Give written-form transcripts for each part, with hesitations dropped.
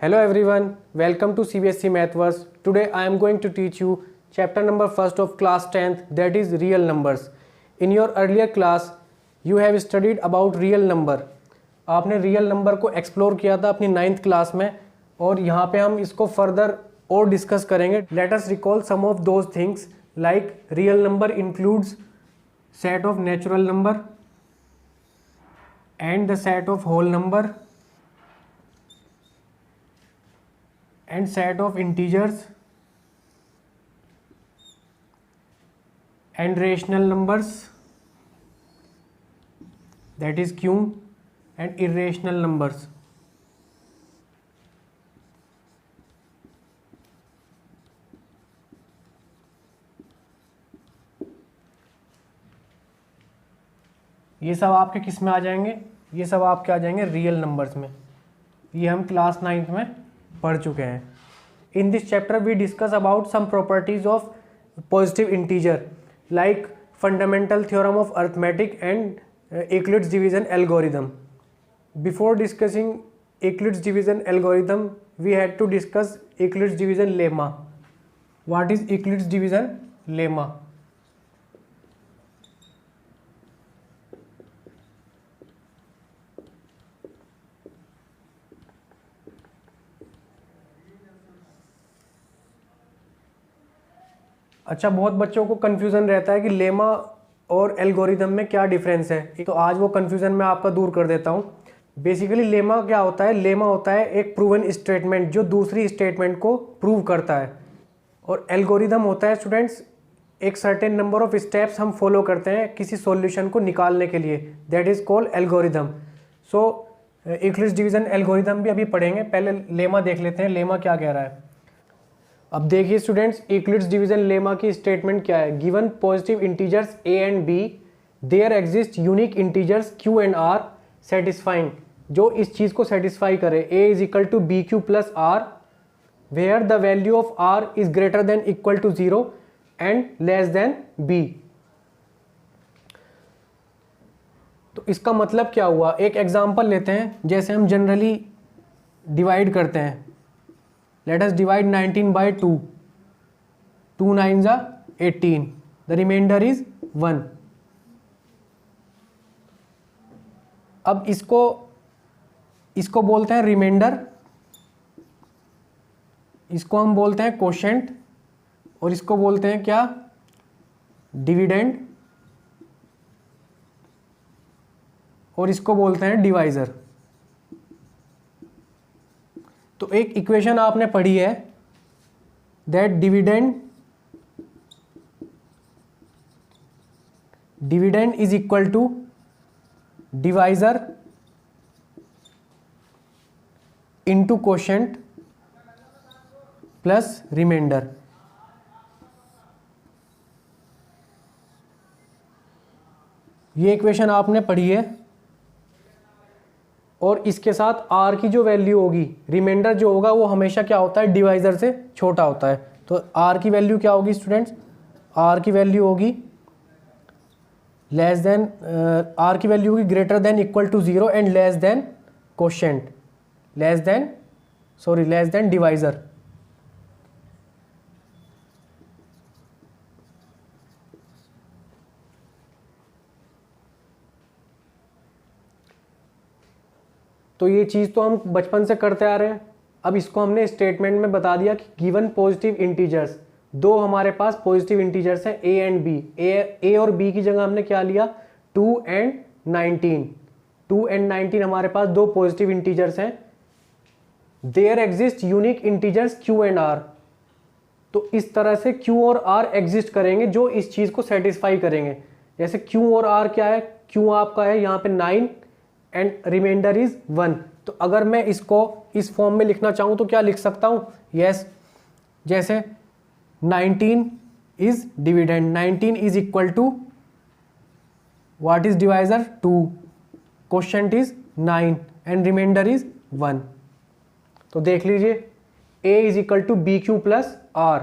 Hello everyone, welcome to CBSE Mathverse. Today I am going to teach you chapter number 1st of class 10th, that is real numbers. In your earlier class you have studied about real number. आपने real number को explore किया था अपनी 9th class में और यहाँ पे हम इसको फर्दर और डिस्कस करेंगे. Let us recall some of those things like real number includes set of natural number and the set of whole number and set of integers and rational numbers, that is Q, and irrational numbers. ये सब आपके किस में आ जाएंगे? ये सब आपके आ जाएंगे रियल नंबर्स में. ये हम क्लास 9th में पढ़ चुके हैं. In this chapter we discuss about some properties of positive integer like fundamental theorem of arithmetic and Euclid's division algorithm. Before discussing Euclid's division algorithm we had to discuss Euclid's division lemma. What is Euclid's division lemma? अच्छा, बहुत बच्चों को confusion रहता है कि lemma और algorithm में क्या डिफरेंस है, तो आज वो कन्फ्यूज़न मैं आपका दूर कर देता हूँ. बेसिकली लेमा क्या होता है? लेमा होता है एक प्रूवन स्टेटमेंट जो दूसरी स्टेटमेंट को प्रूव करता है, और एल्गोरिदम होता है स्टूडेंट्स एक सर्टेन नंबर ऑफ स्टेप्स हम फॉलो करते हैं किसी सॉल्यूशन को निकालने के लिए, that is called algorithm. So Euclid's division algorithm भी अभी पढ़ेंगे, पहले लेमा देख लेते हैं. लेमा क्या कह रहा है? अब देखिए स्टूडेंट्स, यूक्लिड्स डिवीजन लेमा की स्टेटमेंट क्या है? Given positive integers a and b, there exist unique integers q and r satisfying, जो इस चीज़ को सेटिस्फाई करे. a is equal to b q plus r where the value of r is greater than equal to 0 and less than b. तो इसका मतलब क्या हुआ? एक एग्जांपल लेते हैं. जैसे हम जनरली डिवाइड करते हैं, let us divide 19 by 2. 2 9s are 18. The remainder is 1. अब इसको बोलते हैं रिमाइंडर, इसको हम बोलते हैं कोशेंट, और इसको बोलते हैं क्या? डिविडेंड, और इसको बोलते हैं डिवाइजर. तो एक इक्वेशन आपने पढ़ी है that dividend is equal to divisor into quotient plus remainder. ये इक्वेशन आपने पढ़ी है, और इसके साथ r की जो वैल्यू होगी, रिमाइंडर जो होगा वो हमेशा क्या होता है? डिवाइजर से छोटा होता है. तो r की वैल्यू क्या होगी स्टूडेंट्स? r की वैल्यू होगी लेस देन, r की वैल्यू होगी greater than equal to 0 and less than quotient, less than divisor. तो ये चीज़ तो हम बचपन से करते आ रहे हैं. अब इसको हमने स्टेटमेंट में बता दिया कि गिवन पॉजिटिव इंटीजर्स, दो हमारे पास पॉजिटिव इंटीजर्स हैं a एंड b. a और b की जगह हमने क्या लिया? 2 एंड 19. 2 एंड 19 हमारे पास दो पॉजिटिव इंटीजर्स हैं. There exist unique integers q and r. तो इस तरह से q और r एग्जिस्ट करेंगे जो इस चीज़ को सेटिस्फाई करेंगे. जैसे q और r क्या है? q आपका है यहाँ पे 9 एंड रिमाइंडर इज 1. तो अगर मैं इसको इस फॉर्म में लिखना चाहूँ तो क्या लिख सकता हूँ? यस, जैसे 19 is dividend. 19 is equal to what is divisor? 2. Quotient is 9 and remainder is 1. तो देख लीजिए, a is equal to b q plus r.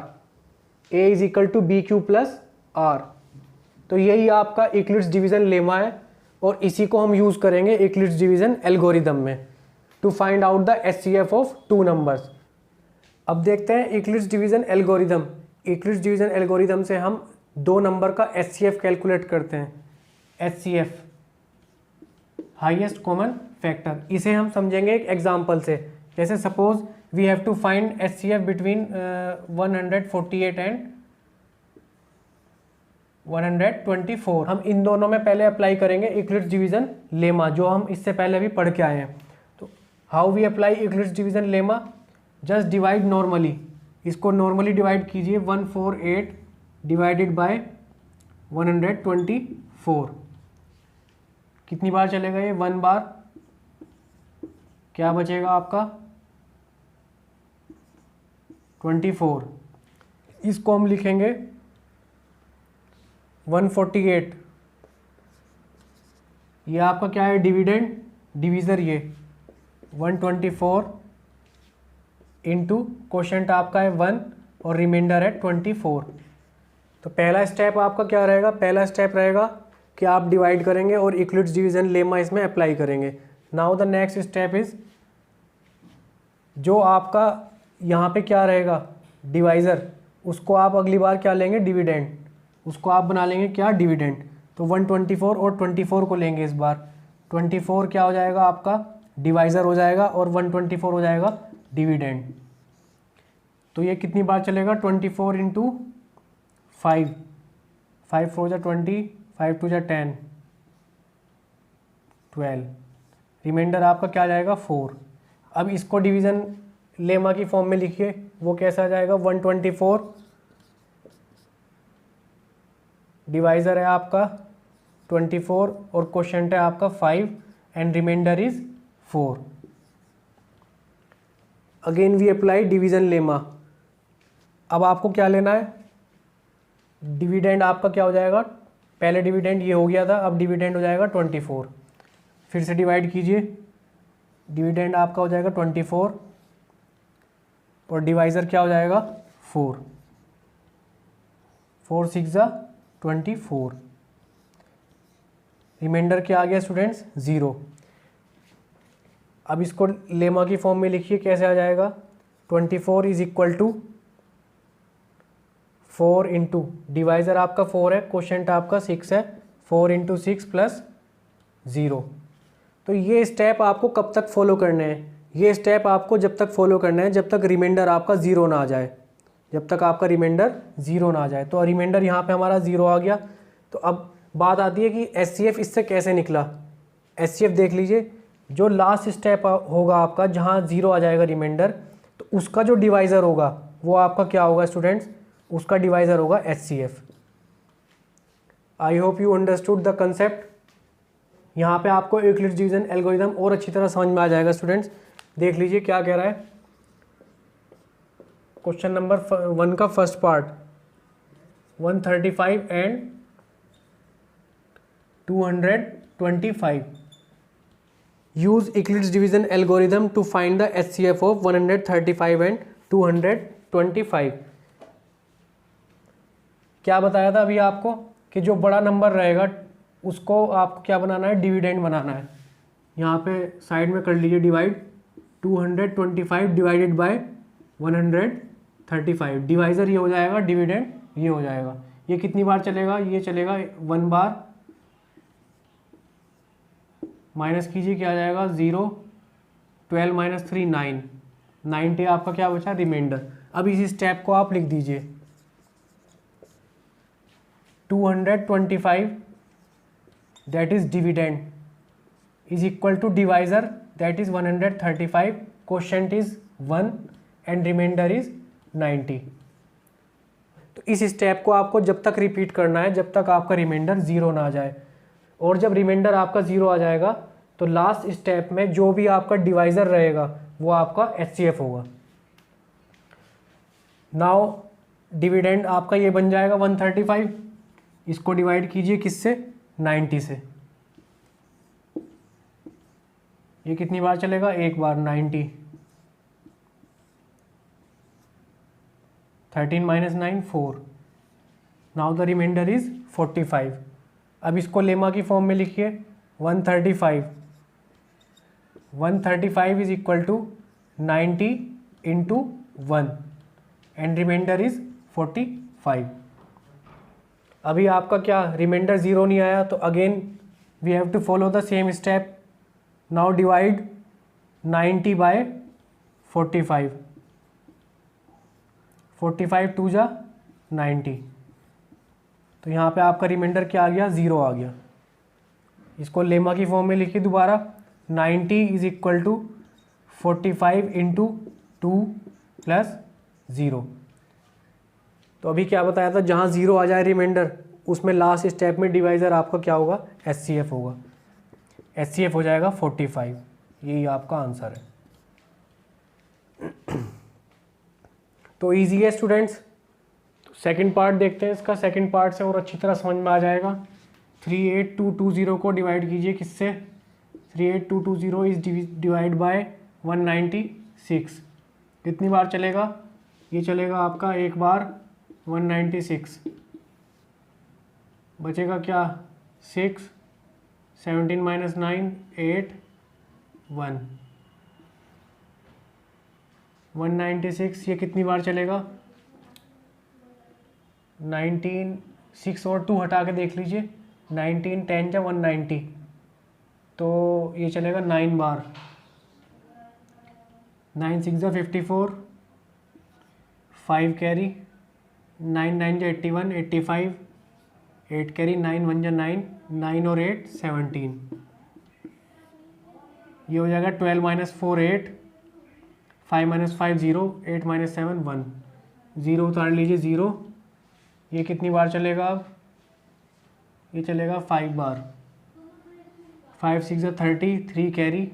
a is equal to b q plus r. तो यही आपका यूक्लिड्स डिवीजन लेमा है, और इसी को हम यूज़ करेंगे यूक्लिड्स डिवीजन एल्गोरिदम में. To find out the HCF of two numbers. अब देखते हैं Euclid's division algorithm. Euclid's division algorithm से हम दो नंबर का HCF कैलकुलेट करते हैं। HCF हाईएस्ट कॉमन फैक्टर, इसे हम समझेंगे एक एग्जांपल से। जैसे suppose we have to find HCF between 148 and 124। हम इन दोनों में पहले अप्लाई करेंगे यूक्लिड्स डिवीजन लेमा, जो हम इससे पहले भी पढ़ के आए हैं। तो how we apply Euclid's division lemma, just divide normally, इसको नॉर्मली डिवाइड कीजिए। 148 डिवाइडेड बाय 124, कितनी बार चलेगा ये? 1 बार। क्या बचेगा आपका? 24। इसको हम लिखेंगे 148, ये आपका क्या है? डिविडेंड, डिवीज़र ये 124 इंटू क्वोशंट आपका है 1 और रिमाइंडर है 24। तो पहला स्टेप आपका क्या रहेगा? पहला स्टेप रहेगा कि आप डिवाइड करेंगे और यूक्लिड्स डिवीजन लेमा इसमें अप्लाई करेंगे। Now the next step is, जो आपका यहाँ पे क्या रहेगा? डिवाइज़र, उसको आप अगली बार क्या लेंगे? डिविडेंड, उसको आप बना लेंगे क्या? डिविडेंड। तो 124 और 24 को लेंगे इस बार। 24 क्या हो जाएगा आपका? डिवाइज़र हो जाएगा और 124 हो जाएगा डिविडेंड। तो ये कितनी बार चलेगा? 24 इंटू 5, 5 4 जा 20, 5 2 जा 10, 12, रिमाइंडर आपका क्या आ जाएगा? 4। अब इसको डिवीज़न लेमा की फॉर्म में लिखिए, वो कैसा आ जाएगा? 124 डिवाइज़र है आपका 24 और क्वोशंट है आपका 5 and remainder is 4। Again we apply division lemma. अब आपको क्या लेना है? डिविडेंड आपका क्या हो जाएगा? पहले डिविडेंड ये हो गया था, अब डिविडेंड हो जाएगा 24। फिर से डिवाइड कीजिए, डिविडेंड आपका हो जाएगा 24 और डिवाइज़र क्या हो जाएगा? 4, 4 6 जा 24, रिमाइंडर क्या आ गया स्टूडेंट्स? 0। अब इसको लेमा की फॉर्म में लिखिए, कैसे आ जाएगा? 24 is equal to 4 into, divisor आपका 4 है, क्वोशंट आपका 6 है, 4 इंटू 6 प्लस 0। तो ये स्टेप आपको कब तक फॉलो करने हैं? ये स्टेप आपको जब तक फॉलो करना है जब तक रिमाइंडर आपका 0 ना आ जाए, जब तक आपका रिमाइंडर 0 ना आ जाए। तो रिमाइंडर यहाँ पे हमारा 0 आ गया। तो अब बात आती है कि HCF इससे कैसे निकला। HCF देख लीजिए, जो लास्ट स्टेप होगा आपका, जहाँ 0 आ जाएगा रिमाइंडर, तो उसका जो डिवाइज़र होगा वो आपका क्या होगा स्टूडेंट्स? उसका डिवाइज़र होगा HCF। I hope you understood the concept. यहाँ पे आपको यूक्लिड्स डिवीजन एल्गोरिदम और अच्छी तरह समझ में आ जाएगा स्टूडेंट्स। देख लीजिए क्या कह रहा है क्वेश्चन नंबर 1 का first part. 135 and 225 use Euclid's division algorithm to find the HCF of 135 and 225। क्या बताया था अभी आपको कि जो बड़ा नंबर रहेगा उसको आपको क्या बनाना है? डिविडेंड बनाना है। यहाँ पे साइड में कर लीजिए डिवाइड, 225 डिवाइडेड बाय 135, डिवाइज़र ये हो जाएगा, डिविडेंड ये हो जाएगा। ये कितनी बार चलेगा? ये चलेगा 1 बार। माइनस कीजिए, क्या आ जाएगा? 0, 12 माइनस 3 9, 90 आपका क्या बचा? रिमाइंडर। अब इसी स्टेप को आप लिख दीजिए, 225 that is dividend is equal to divisor that is 135, quotient is 1 and remainder is 90। तो इस स्टेप को आपको जब तक रिपीट करना है जब तक आपका रिमाइंडर 0 ना आ जाए। और जब रिमाइंडर आपका 0 आ जाएगा तो लास्ट स्टेप में जो भी आपका डिवाइज़र रहेगा वो आपका HCF होगा। नाउ डिविडेंड आपका ये बन जाएगा 135, इसको डिवाइड कीजिए किससे? 90 से। ये कितनी बार चलेगा? एक बार, 90। 13 minus 9 4। Now the remainder is 45। अब इसको लेमा की फॉर्म में लिखिए, 135 135 is equal to 90 into 1 and remainder is 45। अभी आपका क्या रिमाइंडर 0 नहीं आया, तो again we have to follow the same step. Now divide 90 by 45, 45 two जा 90, तो यहाँ पे आपका रिमाइंडर क्या आ गया, 0 आ गया। इसको लेमा की फॉर्म में लिखिए दोबारा, 90 is equal to 45 into 2 plus 0। तो अभी क्या बताया था, जहाँ 0 आ जाए रिमाइंडर, उसमें लास्ट स्टेप में डिवाइज़र आपका क्या होगा, HCF होगा। HCF हो जाएगा 45। यही आपका आंसर है। तो ईजी है स्टूडेंट्स। सेकंड पार्ट देखते हैं इसका। सेकंड पार्ट से और अच्छी तरह समझ में आ जाएगा। 38220 को डिवाइड कीजिए किससे, 38220 इज डिवाइड बाय 196। कितनी बार चलेगा, ये चलेगा आपका एक बार 196, बचेगा क्या 6, 17 माइनस 9 8 1, 196। ये कितनी बार चलेगा, 19, 6 और 2 हटा के देख लीजिए, 19 10 या 190, तो ये चलेगा 9 बार। 9 6 जा 54, 5 कैरी, 9 9 जा 81 85, 8 कैरी, 9 1 जा 9, 9 और 8 17। ये हो जाएगा 12 माइनस 4 8, 5 माइनस 5 0, 8 माइनस 7 1, 0 उतार लीजिए 0। ये कितनी बार चलेगा अब, ये चलेगा 5 बार। 5 6 जा 30, 3 कैरी,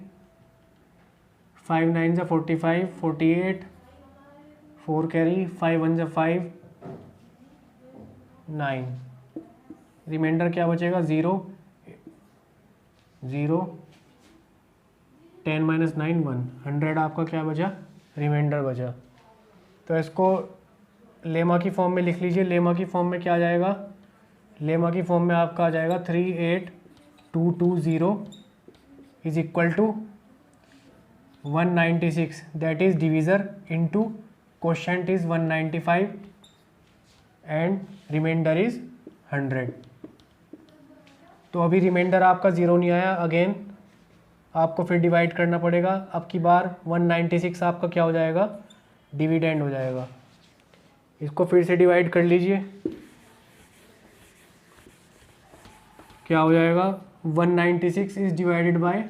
5 9 जा 45 48, 4 कैरी, 5 1 जा 5 9। रिमाइंडर क्या बचेगा, 0 0, 10 माइनस 9 1, 100 आपका क्या बचा, रिमाइंडर बचा। तो इसको लेमा की फॉर्म में लिख लीजिए। लेमा की फॉर्म में क्या आ जाएगा, लेमा की फॉर्म में आपका आ जाएगा 38220 is equal to 196, that is divisor into quotient is 195 and remainder is 100। तो अभी रिमाइंडर आपका 0 नहीं आया, अगेन आपको फिर डिवाइड करना पड़ेगा। अब की बार 196 आपका क्या हो जाएगा, डिविडेंड हो जाएगा। इसको फिर से डिवाइड कर लीजिए, क्या हो जाएगा 196 इज डिवाइडेड बाय,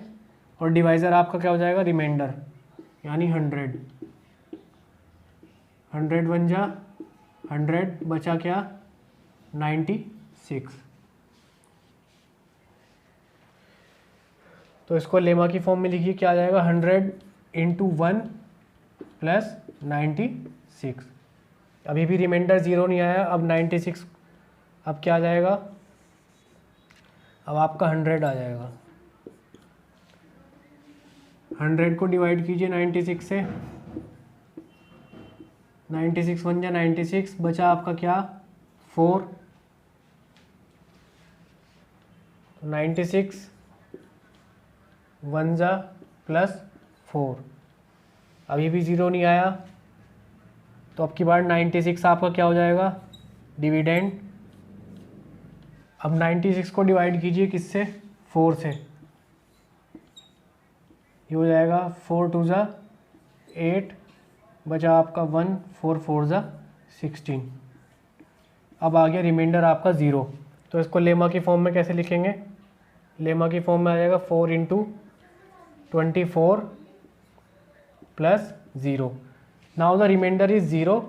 और डिवाइज़र आपका क्या हो जाएगा, रिमाइंडर यानी 100। 100 बन जा 100, बचा क्या 96। तो इसको लेमा की फॉर्म में लिखिए, क्या आ जाएगा 100 इंटू 1 प्लस 96। अभी भी रिमाइंडर 0 नहीं आया, अब 96, अब क्या आ जाएगा, अब आपका 100 आ जाएगा। 100 को डिवाइड कीजिए 96 से, 96 बन जा 96, बचा आपका क्या 4, 96 1 जा प्लस 4। अभी भी 0 नहीं आया, तो अब की बार 96 आपका क्या हो जाएगा, डिविडेंड। अब 96 को डिवाइड कीजिए किससे, 4 से, ये हो जाएगा 4 2 जा 8, बचा आपका 1, 4 4 जा 16। अब आ गया रिमाइंडर आपका 0। तो इसको लेमा की फॉर्म में कैसे लिखेंगे, लेमा की फॉर्म में आ जाएगा 4 into 24 plus 0। Now the remainder is 0,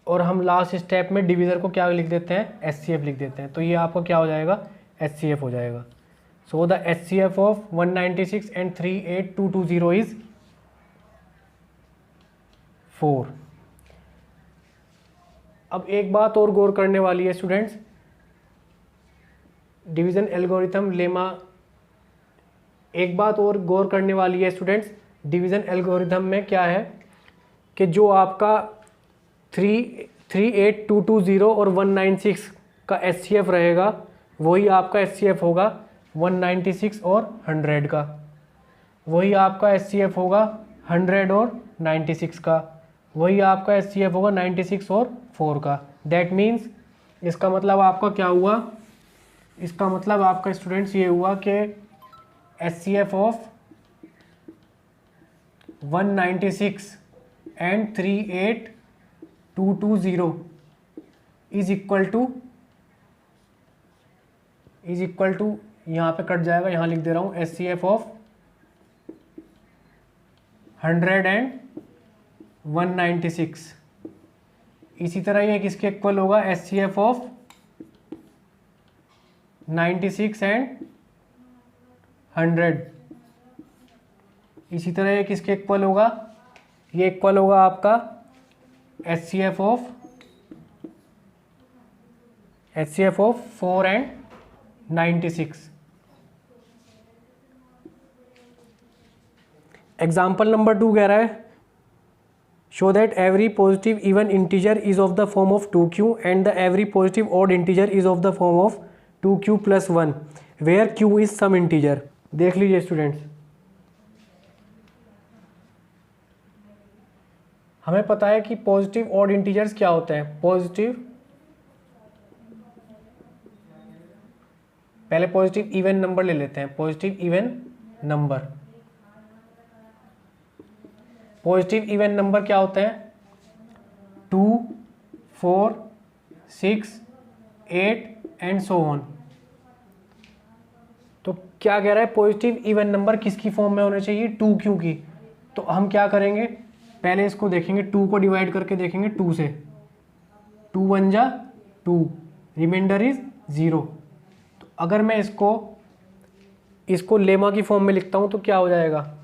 और हम लास्ट स्टेप में डिवीज़र को क्या लिख देते हैं, HCF लिख देते हैं। तो ये आपका क्या हो जाएगा, HCF हो जाएगा। So the HCF of 196 and 38220 is 4। अब एक बात और गौर करने वाली है स्टूडेंट्स, डिवीज़न एल्गोरिथम लेमा, एक बात और गौर करने वाली है स्टूडेंट्स, डिवीज़न एल्गोरिथम में क्या है कि जो आपका 38220 और 196 का HCF रहेगा, वही आपका HCF होगा 196 और 100 का। वही आपका HCF होगा 100 और 96 का, वही आपका HCF होगा 96 और 4 का। दैट मीन्स इसका मतलब आपका क्या हुआ, इसका मतलब आपका स्टूडेंट्स ये हुआ कि HCF of 196 and 38220 is equal to यहाँ पे कट जाएगा, यहाँ लिख दे रहा हूँ HCF ऑफ 100 एंड 196। इसी तरह ये किसके इक्वल होगा, HCF ऑफ 96 एंड 100। इसी तरह ये किसके इक्वल होगा, ये इक्वल होगा आपका HCF of 4 and 96। Example number 2 कह रहा है show that every positive even integer is of the form of 2q and the every positive odd integer is of the form of 2q + 1 where q is some integer. देख लीजिए students, हमें पता है कि positive odd integers क्या होते हैं। पहले पॉजिटिव इवन नंबर ले लेते हैं। पॉजिटिव इवन नंबर क्या होते हैं, 2, 4, 6, 8 एंड सो ऑन। तो क्या कह रहा है, पॉजिटिव इवन नंबर किसकी फॉर्म में होने चाहिए, 2q की। तो हम क्या करेंगे, पहले इसको देखेंगे, 2 को डिवाइड करके देखेंगे 2 से, 2 1 जा 2, रिमाइंडर इज 0। तो अगर मैं इसको लेमा की फॉर्म में लिखता हूँ तो क्या हो जाएगा,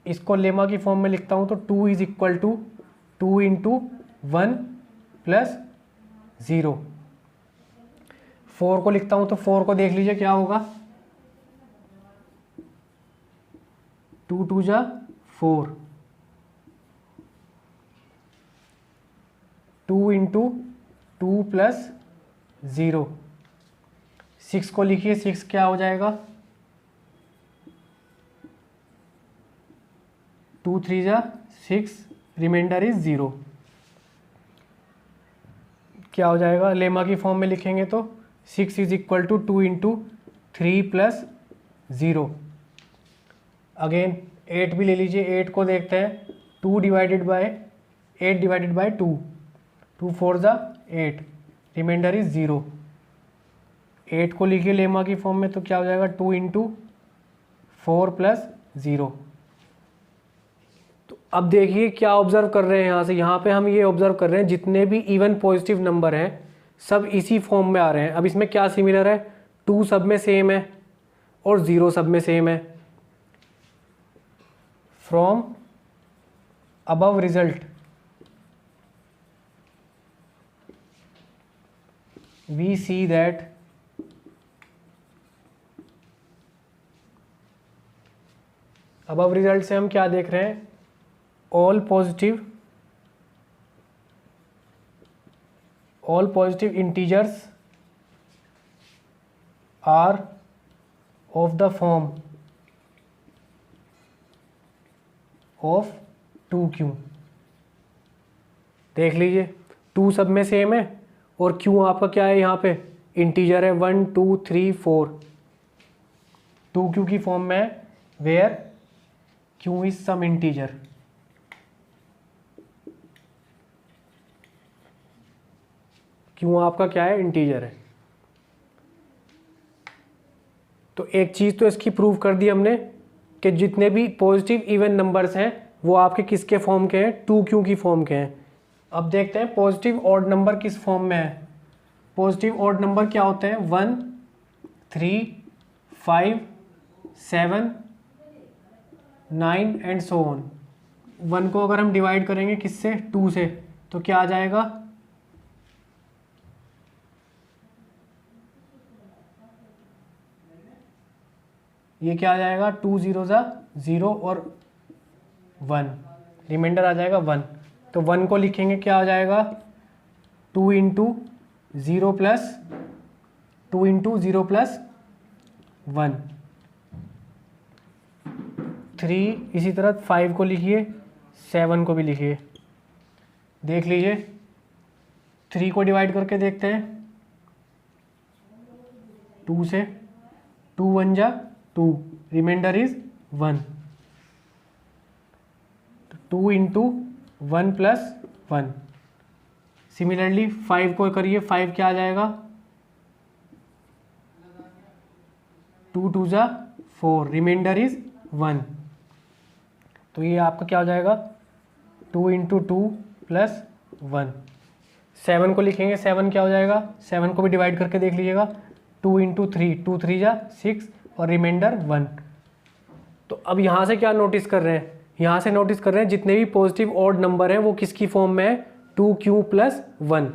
इसको लेमा की फॉर्म में लिखता हूँ तो 2 is equal to 2 into 1 plus 0। 4 को लिखता हूँ तो 4 को देख लीजिए क्या होगा, 2 2 जा 4, 2 इंटू 2 प्लस 0। 6 को लिखिए, 6 क्या हो जाएगा, 2 3 जा 6, रिमाइंडर इज 0। क्या हो जाएगा, लेमा की फॉर्म में लिखेंगे तो 6 is equal to 2 into 3 plus 0। Again 8 भी ले लीजिए, 8 को देखते हैं, 8 डिवाइडेड बाय 2, 2 4 जा 8, रिमाइंडर इज 0। 8 को लिखिए लेमा की फॉर्म में तो क्या हो जाएगा, 2 इंटू 4 प्लस 0। तो अब देखिए क्या ऑब्जर्व कर रहे हैं, यहाँ पे हम ये ऑब्जर्व कर रहे हैं जितने भी इवन पॉजिटिव नंबर हैं सब इसी फॉर्म में आ रहे हैं। अब इसमें क्या सिमिलर है, 2 सब में सेम है और 0 सब में सेम है। From above result we see that above result से हम क्या देख रहे हैं, all positive integers are of the form of 2q। देख लीजिए 2 सब में सेम है और q आपका क्या है, यहाँ पे इंटीजर है 1 2 3 4, 2q की फॉर्म में है where q is some integer. क्यों आपका क्या है, इंटीजर है। तो एक चीज़ तो इसकी प्रूव कर दी हमने कि जितने भी पॉजिटिव इवन नंबर्स हैं वो आपके किसके फॉर्म के हैं, 2q की फॉर्म के हैं। अब देखते हैं पॉजिटिव ऑड नंबर किस फॉर्म में है। पॉजिटिव ऑड नंबर क्या होते हैं, 1 3 5 7 9 एंड सो ऑन। 1 को अगर हम डिवाइड करेंगे किससे, 2 से, तो क्या आ जाएगा, ये क्या आ जाएगा, 2 0 जा 0 और 1, रिमाइंडर आ जाएगा 1। तो 1 को लिखेंगे क्या आ जाएगा, 2 इंटू 0 प्लस 1, 3, इसी तरह 5 को लिखिए, 7 को भी लिखिए। देख लीजिए 3 को डिवाइड करके देखते हैं 2 से, 2 1 जा 2, remainder is 1, 2 into 1 plus 1। Similarly 5 को करिए, 5 क्या आ जाएगा, 2 2 जा 4, रिमाइंडर इज 1। तो ये आपका क्या हो जाएगा, 2 इंटू 2 प्लस 1। 7 को लिखेंगे, 7 क्या हो जाएगा, 7 को भी डिवाइड करके देख लीजिएगा, 2 इंटू 3, 2 3 जा 6 और रिमाइंडर 1। तो अब यहाँ से क्या नोटिस कर रहे हैं, यहाँ से नोटिस कर रहे हैं जितने भी पॉजिटिव ऑड नंबर हैं वो किसकी फॉर्म में है, 2q प्लस 1।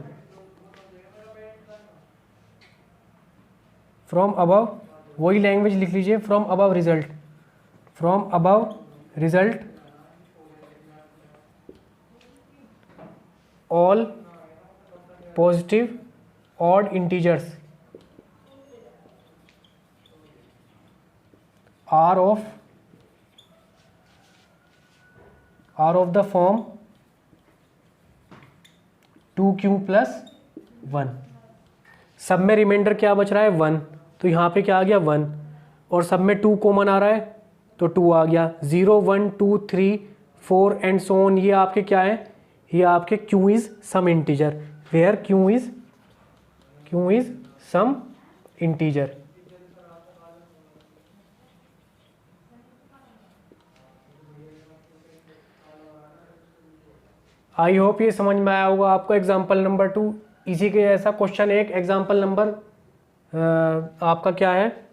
फ्रॉम अबव, वही लैंग्वेज लिख लीजिए, from above result, from above result all positive odd integers are of the form 2q plus 1। सब में रिमाइंडर क्या बच रहा है, 1, तो यहाँ पे क्या आ गया 1, और सब में 2 कॉमन आ रहा है तो 2 आ गया। 0 1 2 3 4 एंड सो ऑन, ये आपके क्या है, ये आपके q is some integer, where q is some integer. I hope ये समझ में आया होगा आपको। एग्जाम्पल नंबर 2 इसी के जैसा क्वेश्चन 1, एग्जाम्पल नंबर आपका क्या है,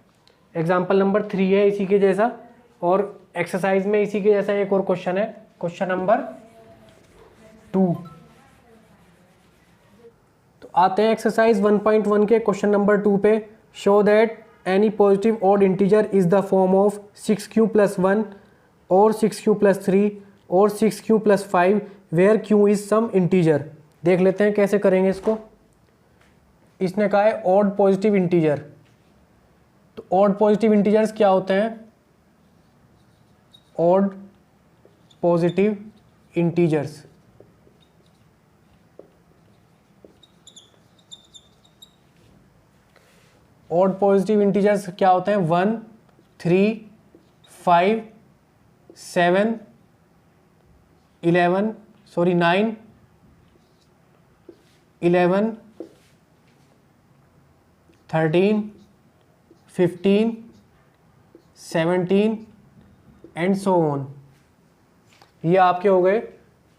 एग्जाम्पल नंबर 3 है इसी के जैसा, और एक्सरसाइज में इसी के जैसा एक और क्वेश्चन है, क्वेश्चन नंबर 2। तो आते हैं एक्सरसाइज 1.1 के क्वेश्चन नंबर 2 पे। Show that any positive odd integer is the form of 6q plus 1 और 6q प्लस 3 और 6q plus 5 where q is some integer. देख लेते हैं कैसे करेंगे इसको। इसने कहा है ऑड पॉजिटिव इंटीजर, तो ऑड पॉजिटिव इंटीजर्स क्या होते हैं, odd positive integers odd positive integers क्या होते हैं, 1 3 5 7 9 11 13 15 17 एंड सो ऑन। ये आपके हो गए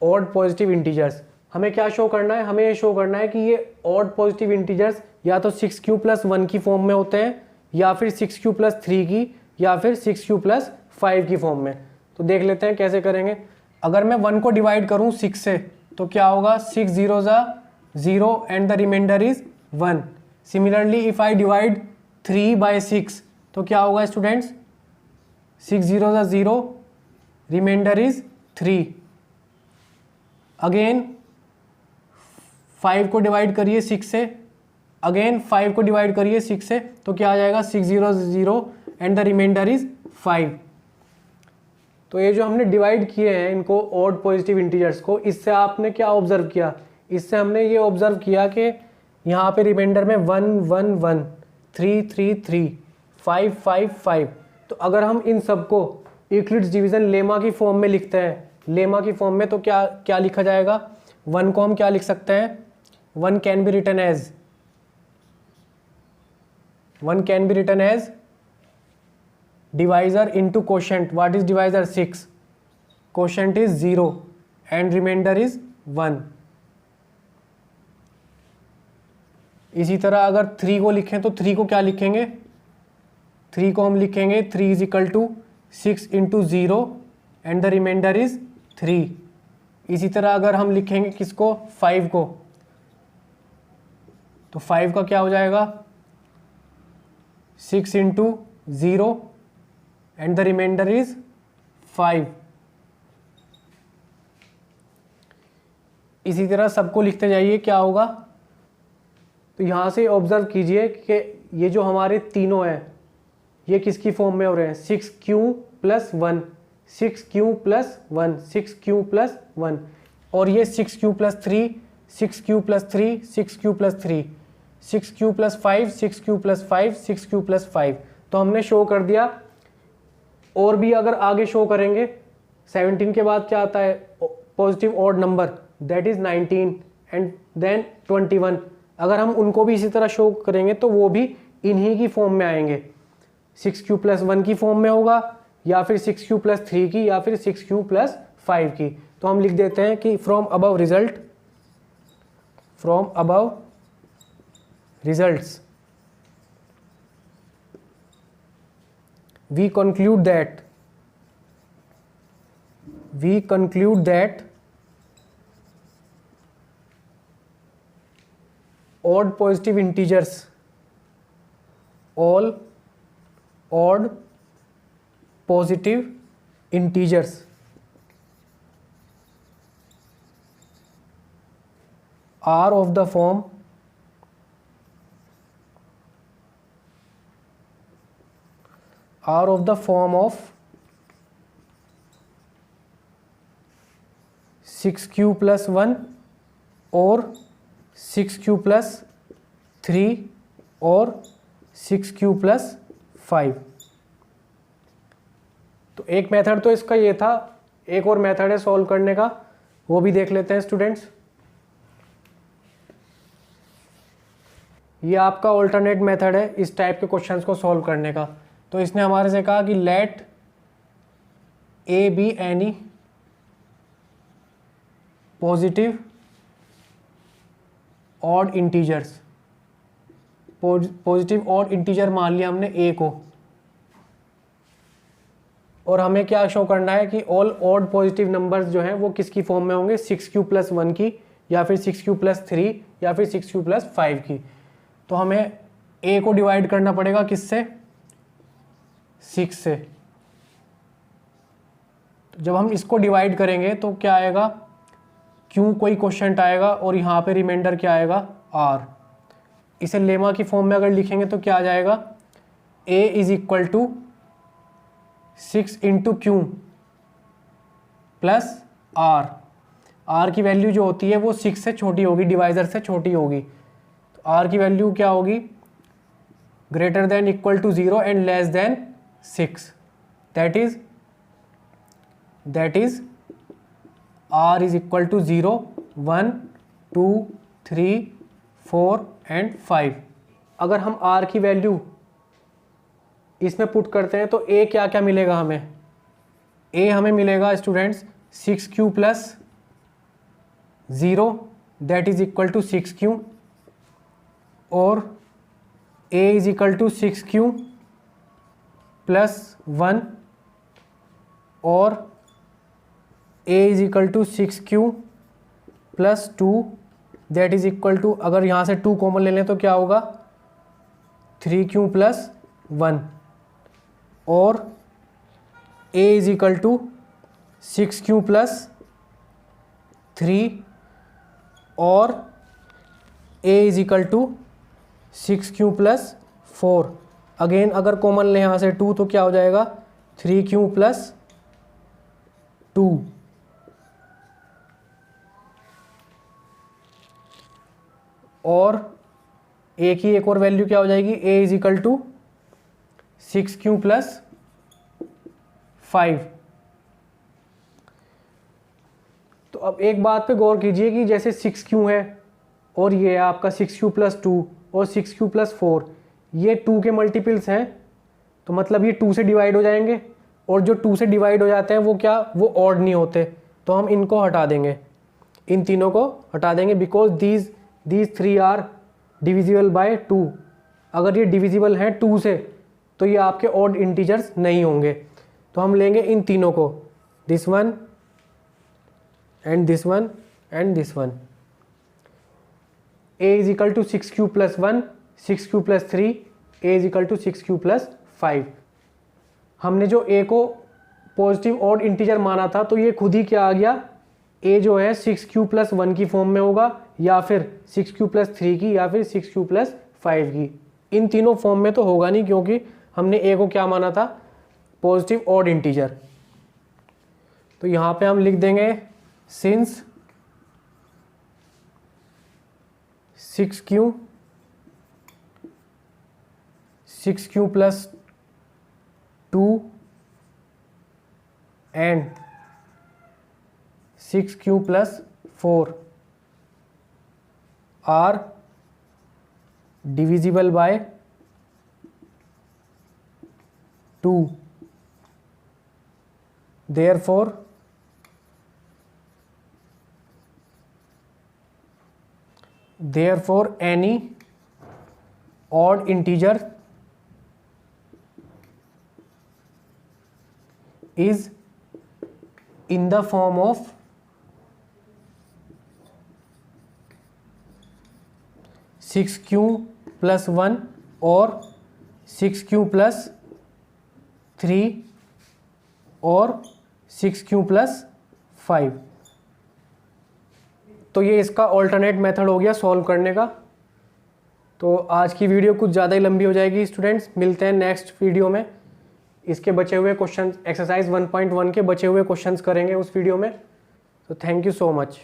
ऑड पॉजिटिव इंटीजर्स। हमें क्या शो करना है, हमें ये शो करना है कि ये ऑड पॉजिटिव इंटीजर्स या तो 6q प्लस 1 की फॉर्म में होते हैं, या फिर 6q प्लस 3 की, या फिर 6q प्लस 5 की फॉर्म में। तो देख लेते हैं कैसे करेंगे। अगर मैं 1 को डिवाइड करूं 6 से तो क्या होगा, 6 0 ज़ा 0 and the remainder is 1। Similarly if I divide 3 by 6 तो क्या होगा स्टूडेंट्स, 6 0 ज़ा 0, रिमाइंडर इज 3। अगेन 5 को डिवाइड करिए 6 से, अगेन 5 को डिवाइड करिए 6 से तो क्या आ जाएगा, 6 0 0 एंड द रिमाइंडर इज 5। तो ये जो हमने डिवाइड किए हैं इनको ऑड पॉजिटिव इंटीजर्स को, इससे आपने क्या ऑब्जर्व किया, इससे हमने ये ऑब्जर्व किया कि यहाँ पे रिमाइंडर में 1 1 1 3 3 3 5 5 5। तो अगर हम इन सबको यूक्लिड्स डिवीजन लेमा की फॉर्म में लिखते हैं, लेमा की फॉर्म में, तो क्या क्या लिखा जाएगा, 1 को हम क्या लिख सकते हैं, 1 can be written as, 1 can be written as divisor into quotient. What is divisor? 6. Quotient is 0 and remainder is 1. इसी तरह अगर 3 को लिखें तो 3 को क्या लिखेंगे, 3 को हम लिखेंगे 3 is equal to 6 into 0 and the remainder is 3। इसी तरह अगर हम लिखेंगे किसको, 5 को, तो 5 का क्या हो जाएगा, 6 into 0 and the remainder is 5। इसी तरह सबको लिखते जाइए क्या होगा। तो यहाँ से ऑब्जर्व कीजिए कि ये जो हमारे तीनों हैं ये किसकी फॉर्म में हो रहे हैं, 6q प्लस 1, 6q+1, 6q+1, और ये 6q+3, 6q+3, 6q+3, 6q+5, 6q+5, 6q+5। तो हमने शो कर दिया। और भी अगर आगे शो करेंगे, 17 के बाद क्या आता है, positive odd number, that is 19 and then 21। अगर हम उनको भी इसी तरह शो करेंगे तो वो भी इन्हीं की फॉर्म में आएंगे, 6q+1 की फॉर्म में होगा, या फिर 6q+3 की, या फिर 6q+5 की। तो हम लिख देते हैं कि from above results we conclude that odd positive integers, all odd positive integers are of the form of 6q+1 और 6q+3 और 6q+5। तो एक मेथड तो इसका ये था, एक और मेथड है सॉल्व करने का, वो भी देख लेते हैं स्टूडेंट्स। ये आपका ऑल्टरनेट मेथड है इस टाइप के क्वेश्चंस को सॉल्व करने का। तो इसने हमारे से कहा कि let a be any positive odd integers, positive odd integer मान लिया हमने ए को, और हमें क्या शो करना है कि ऑल ऑड पॉजिटिव नंबर्स जो हैं वो किसकी फॉर्म में होंगे, 6q+1 की, या फिर 6q+3, या फिर 6q+5 की। तो हमें ए को डिवाइड करना पड़ेगा किससे, 6 से। तो जब हम इसको डिवाइड करेंगे तो क्या आएगा, क्यों कोई क्वेश्चन आएगा, और यहाँ पे रिमाइंडर क्या आएगा, आर। इसे लेमा की फॉर्म में अगर लिखेंगे तो क्या आ जाएगा, a is equal to 6 into q plus r. R की वैल्यू जो होती है वो 6 से छोटी होगी, डिवाइजर से छोटी होगी। तो आर की वैल्यू क्या होगी, greater than equal to 0 and less than 6। That is r is equal to 0, 1, 2, 3, 4 and 5। अगर हम r की वैल्यू इसमें पुट करते हैं तो a क्या क्या मिलेगा हमें, a हमें मिलेगा students 6q+0, that is equal to 6q, और a is equal to 6q+1, और a is equal to 6q+2, that is equal to, अगर यहाँ से 2 कॉमन ले लें तो क्या होगा, 3q+1, और a is equal to 6q+3, और a is equal to 6q+4। Again अगर कॉमन लें यहाँ से 2 तो क्या हो जाएगा, 3q+2। और a की एक और वैल्यू क्या हो जाएगी, a is equal to 6q+5। तो अब एक बात पे गौर कीजिए कि जैसे 6q है और ये है आपका 6q+2 और 6q+4, ये 2 के मल्टीपल्स हैं, तो मतलब ये 2 से डिवाइड हो जाएंगे, और जो 2 से डिवाइड हो जाते हैं वो क्या, वो ऑड नहीं होते। तो हम इनको हटा देंगे, इन तीनों को हटा देंगे, because these 3 are divisible by 2। अगर ये डिविजिबल हैं 2 से तो ये आपके ऑड इंटीजर्स नहीं होंगे। तो हम लेंगे इन तीनों को, this one and this one and this one. a is equal to 6q+1, 6q+3, a is equal to 6q+5। हमने जो a को पॉजिटिव ऑड इंटीजर माना था तो ये खुद ही क्या आ गया, a जो है 6q+1 की फॉर्म में होगा, या फिर 6q+3 की, या फिर 6q+5 की। इन तीनों फॉर्म में तो होगा नहीं, क्योंकि हमने a को क्या माना था, पॉजिटिव ऑड इंटीजर। तो यहाँ पे हम लिख देंगे since 6q plus 2 and 6q plus 4 are divisible by 2. Therefore any odd integer is in the form of 6q plus 1 और 6q plus 3 और 6q plus 5। तो ये इसका ऑल्टरनेट मेथड हो गया सॉल्व करने का। तो आज की वीडियो कुछ ज़्यादा ही लंबी हो जाएगी स्टूडेंट्स, मिलते हैं नेक्स्ट वीडियो में। इसके बचे हुए क्वेश्चन एक्सरसाइज 1.1 के बचे हुए क्वेश्चंस करेंगे उस वीडियो में। तो थैंक यू सो मच।